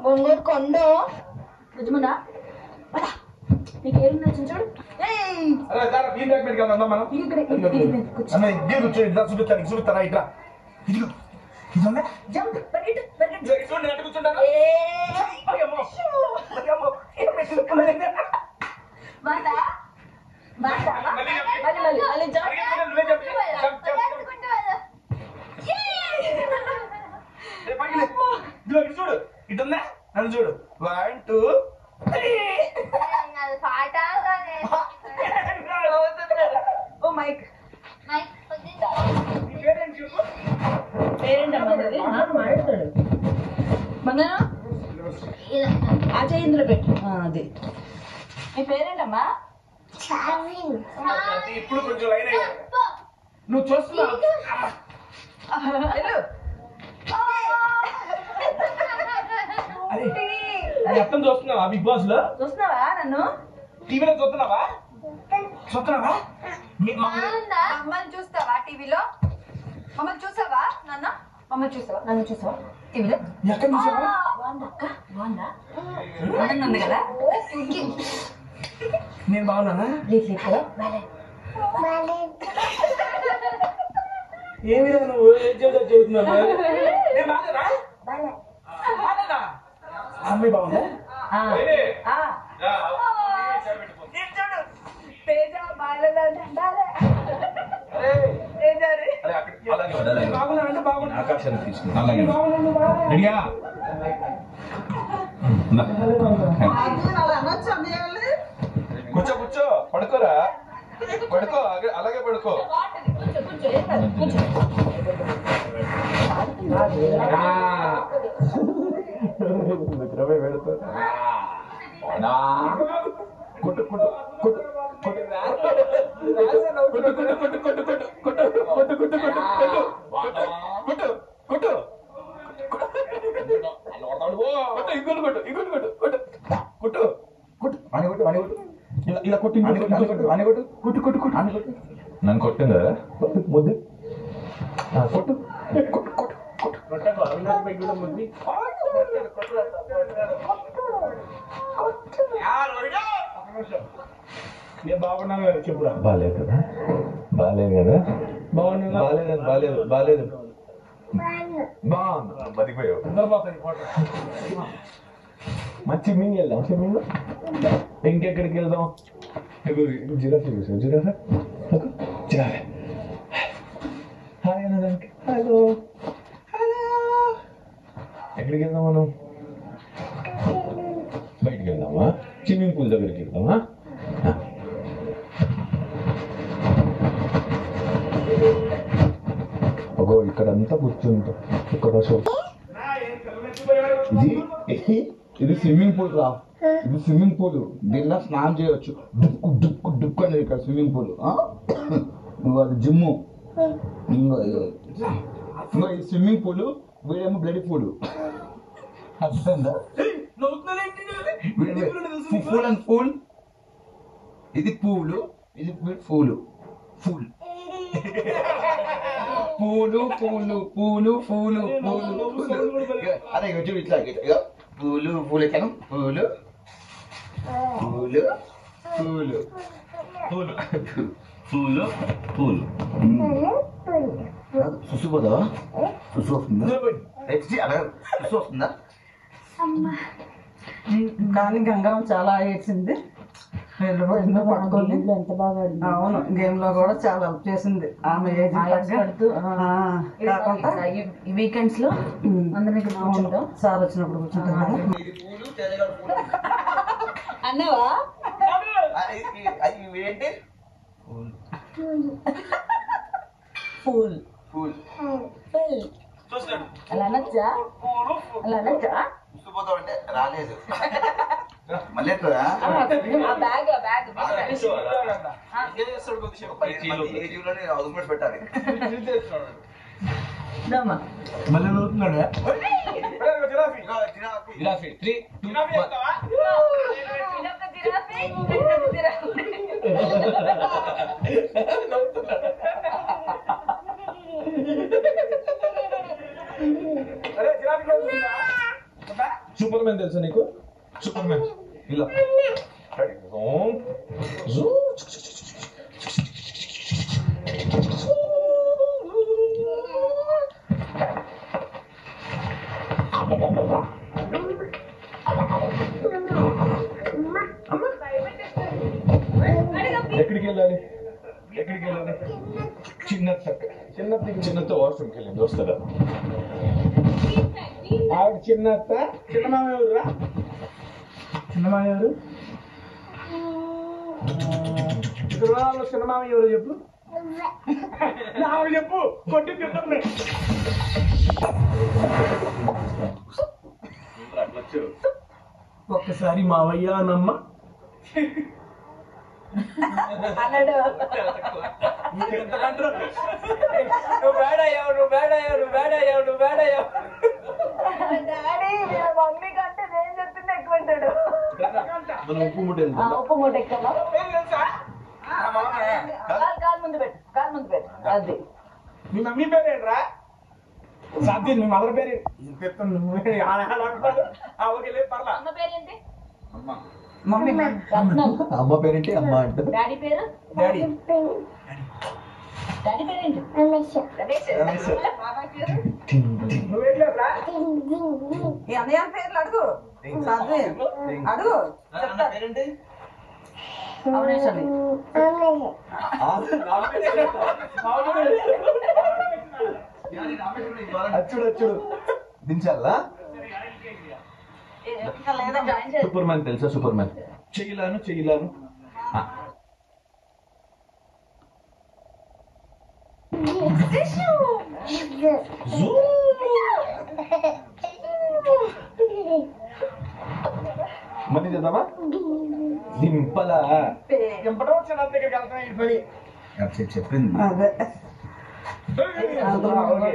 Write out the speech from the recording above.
బొంగూరు కొండ నిజమన్నా నీకు ఏం నచ్చింది చూడు. చూపిస్తారా ఇట్లా ఇదిగో ఇది జంప్ చూడు ఇటుందా నన్ను చూడు 1 2 ఓ మైక్ పేరేంటమ్మా మాట్లాడు మంగన ఆ చేయి ఇందులో పెట్టు అది మీ పేరేంటమ్మా ఇప్పుడు కొంచెం లైన్ అయ్యా నువ్వు చూస్తున్నావు అర్థం చూస్తున్నావా బిగ్ బాస్ లో చూస్తున్నావా నన్ను టీవీలో చూస్తున్నావా మమ్మల్ని చూస్తావా టీవీలో మమ్మల్ని చూసావా నాన్న మమ్మల్ని చూసావా నన్ను చూసావా టీవీలో ఎక్కడ చూసావా బాగుందా అక్క బాగుందా బాగుంది ఉంది కదా నేను బాగున్నానా ఏమి నువ్వు చెబుతున్నావు నేను బాగాలేనా అమ్మాయి బాగుందా కూర్చో కూర్చో పడుకోరా పడుకో అలాగే పడుకో కొట్టు కొట్టు కొట్టు ఇలా కొట్టు నన్ను కొట్టిందా ముద్దు కొట్టు కొట్టు కొట్టు నేను బాగున్నా చెప్పురా బాగాలేదు కదా బాగాలేదు కదా బాగున్నా బాగాలేదు బాగుంది బతికిపోయావు మరి స్విమ్మింగ్ వెళ్దాం స్విమ్మింగ్ ఇంకెక్కడికి వెళ్దాం జిరాఫీ చూసావు జిరాఫీ జిరాఫీ హాయ్ అన్నదానికి హలో హలో ఎక్కడికి వెళ్దాం మనం బయటికి వెళ్దామా స్విమ్మింగ్ పూల్ దగ్గరికి వెళ్దామా ఒక ఇక్కడంతా కూర్చుంటాం ఇక్కడ ఇది స్విమ్మింగ్ పూల్ రా ఇది స్విమ్మింగ్ పూల్ దీనిలో స్నానం చేయవచ్చు డుక్కు డుక్కు డుక్కు అనేది ఇక్కడ స్విమ్మింగ్ పూల్ ఇంకో అది జిమ్ము ఇంకో ఈ స్విమ్మింగ్ పూల్ వీడేమో బ్లడీ పూల్ అర్థందా ఫుల్ అండ్ పూల్ ఇది పూలు ఇది పూలు ఫుల్ పూలు పూలు పూలు పూలు పూలు అదే చూడు ఇట్లా పూలు పూలు ఎక్కాను పూలు పూలు పూలు పూలు పూలు పూలు సుసు పోదావా సుసు వస్తుందా సుసు వస్తుందా కానీ గంగమ్మ చాలా ఏడ్చింది పట్టుకొని ఎంత బాగా అవును గేమ్ లో కూడా చాలా హెల్ప్ చేసింది ఆమె కాకుండా వీకెండ్స్ లో అందరినీ కూర్చుంటాం సార్ వచ్చినప్పుడు కూర్చుంటాం అన్నావా ఏంటి ఫూల్ పూల్ అలా అనొచ్చా అలా అనొచ్చా అంటే రాలేదు మళ్ళీ పెట్టాలి మళ్ళీ నవ్వుతున్నాడు సూపర్ మ్యాన్ తెలుసా నీకు? సూపర్ మ్యాన్ ఇలా ఎక్కడికి వెళ్ళాలి? ఎక్కడికి వెళ్ళాలి? చిన్నత్త వాష్రూమ్కి వెళ్ళింది, వస్తుందా? ఆవిడ చిన్నత్త. చిన్నమామ ఎవరురా? చిన్నమామ ఎవరు? చిన్నమామ ఎవరు చెప్పు. ఆవిడ చెప్పు. కొట్టి తింటుంది. ఒక్కసారి మావయ్య అనమ్మ అన్నాడు. డాడీ మమ్మీ కంటే నేను చెప్పింది ఎక్కువ అంటాడు. ఉప్పు మూట ఉప్పు మూట ఎక్కువ. కాలు ముందు పెట్టు, కాలు ముందు పెట్టు. అది మీ మమ్మీ పేరేంట్రా? సాధ్యం మీ మదర్ పేరు పర్లా. అమ్మ పేరేంటి? మమ్మీ రత్నం. అమ్మ పేరేంటి? అమ్మ అంటారు. డాడీ పేరు? డాడీ డాడీ పేరేంటి? రమేష్. బాబాయ్ పేరు? నువ్వేట్లేదురా? ఈ అన్నయ్య పేర్లు అడుగు. అడుగు చెప్తా. అవునేశ్వరి. అచ్చుడు దించాలా? ఇంకా లేదా జాయిన్ చేసి సూపర్ మ్యాన్ తెలుసా? సూపర్ మ్యాన్ చెయ్యలాను మళ్ళీ చేద్దామా? దింపలా దింపడం వచ్చిన దగ్గరికి వెళ్తాం. చెప్పింది అదే ఓకే.